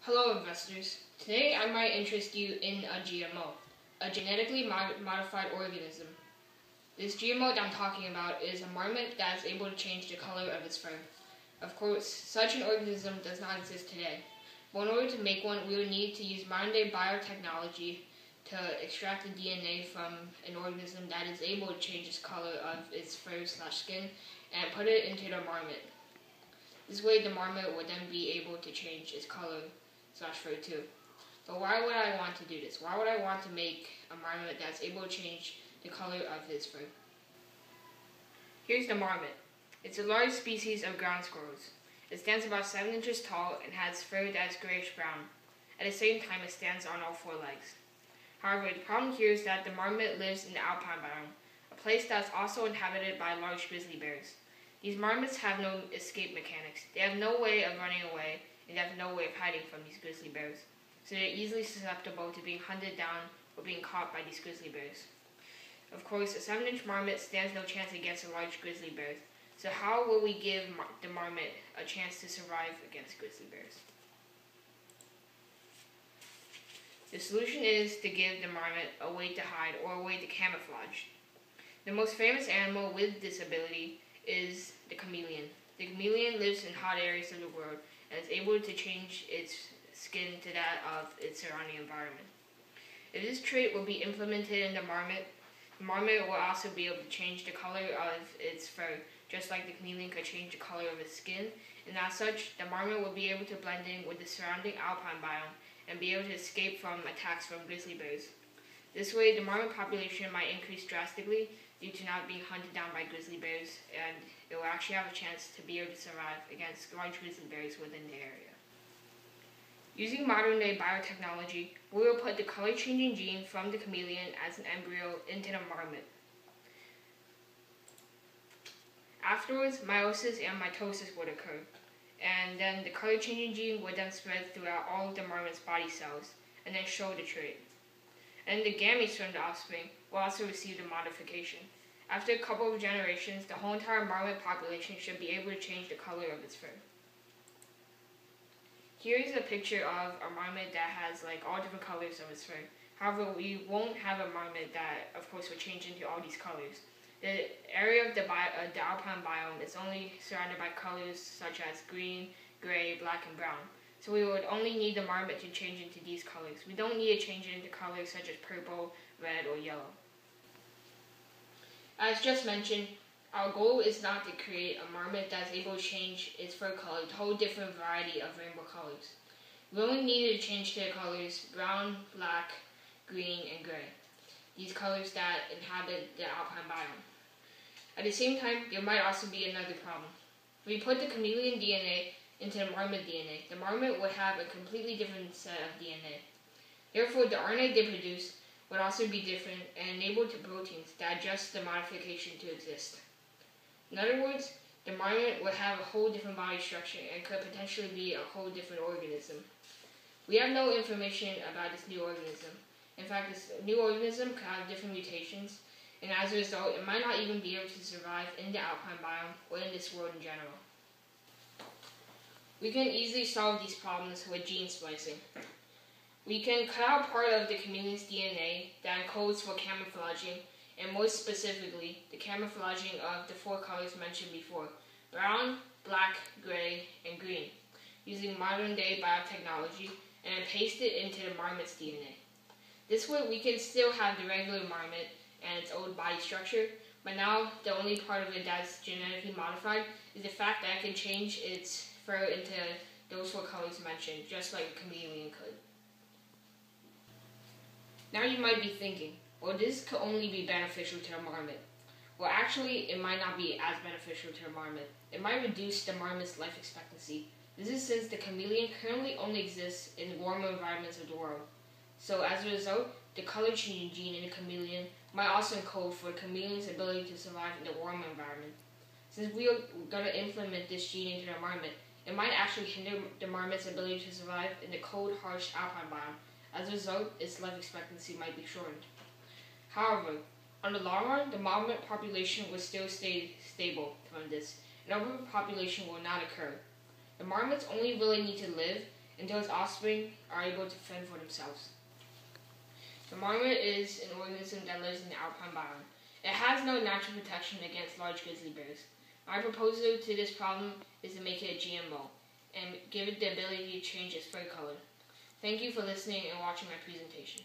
Hello investors. Today I might interest you in a GMO, a genetically modified organism. This GMO that I'm talking about is a marmot that is able to change the color of its fur. Of course, such an organism does not exist today, but in order to make one we would need to use modern day biotechnology to extract the DNA from an organism that is able to change its color of its fur/skin and put it into the marmot. This way the marmot would then be able to change its color/fur too. But why would I want to do this? Why would I want to make a marmot that's able to change the color of its fur? Here's the marmot. It's a large species of ground squirrels. It stands about 7 inches tall and has fur that is grayish brown. At the same time, it stands on all 4 legs. However, the problem here is that the marmot lives in the alpine biome, a place that's also inhabited by large grizzly bears. These marmots have no escape mechanics. They have no way of running away, and they have no way of hiding from these grizzly bears. So they're easily susceptible to being hunted down or being caught by these grizzly bears. Of course, a 7-inch marmot stands no chance against a large grizzly bear. So how will we give the marmot a chance to survive against grizzly bears? The solution is to give the marmot a way to hide or a way to camouflage. The most famous animal with this ability is the chameleon. The chameleon lives in hot areas of the world and is able to change its skin to that of its surrounding environment. If this trait will be implemented in the marmot will also be able to change the color of its fur, just like the chameleon could change the color of its skin, and as such, the marmot will be able to blend in with the surrounding alpine biome and be able to escape from attacks from grizzly bears. This way, the marmot population might increase drastically due to not being hunted down by grizzly bears, and it will actually have a chance to be able to survive against large grizzly bears within the area. Using modern day biotechnology, we will put the color changing gene from the chameleon as an embryo into the marmot. Afterwards, meiosis and mitosis would occur, and then the color changing gene would then spread throughout all of the marmot's body cells and then show the trait. And the gametes from the offspring will also receive the modification. After a couple of generations, the whole entire marmot population should be able to change the color of its fur. Here is a picture of a marmot that has all different colors of its fur. However, we won't have a marmot that, of course, will change into all these colors. The area of the alpine biome is only surrounded by colors such as green, gray, black, and brown. So we would only need the marmot to change into these colors. We don't need to change it into colors such as purple, red, or yellow. As just mentioned, our goal is not to create a marmot that is able to change its fur color to a whole different variety of rainbow colors. We only need to change the colors brown, black, green, and gray. These colors that inhabit the alpine biome. At the same time, there might also be another problem. If we put the chameleon DNA into the marmot DNA, the marmot would have a completely different set of DNA. Therefore, the RNA they produce would also be different and enable the proteins that adjust the modification to exist. In other words, the marmot would have a whole different body structure and could potentially be a whole different organism. We have no information about this new organism. In fact, this new organism could have different mutations, and as a result, it might not even be able to survive in the alpine biome or in this world in general. We can easily solve these problems with gene splicing. We can cut out part of the chameleon's DNA that encodes for camouflaging, and more specifically, the camouflaging of the 4 colors mentioned before: brown, black, gray, and green, using modern day biotechnology, and then paste it into the marmot's DNA. This way we can still have the regular marmot and its old body structure, but now the only part of it that's genetically modified is the fact that it can change its fur into those 4 colors mentioned, just like a chameleon could. Now you might be thinking, well, this could only be beneficial to the marmot. Well, actually, it might not be as beneficial to the marmot. It might reduce the marmot's life expectancy. This is since the chameleon currently only exists in warmer environments of the world. So as a result, the color changing gene in the chameleon might also encode for the chameleon's ability to survive in the warmer environment. Since we are going to implement this gene into the marmot, it might actually hinder the marmot's ability to survive in the cold, harsh alpine biome. As a result, its life expectancy might be shortened. However, on the long run, the marmot population will still stay stable from this, and overpopulation will not occur. The marmots only really need to live until its offspring are able to fend for themselves. The marmot is an organism that lives in the alpine biome. It has no natural protection against large grizzly bears. My proposal to this problem is to make it a GMO and give it the ability to change its fur color. Thank you for listening and watching my presentation.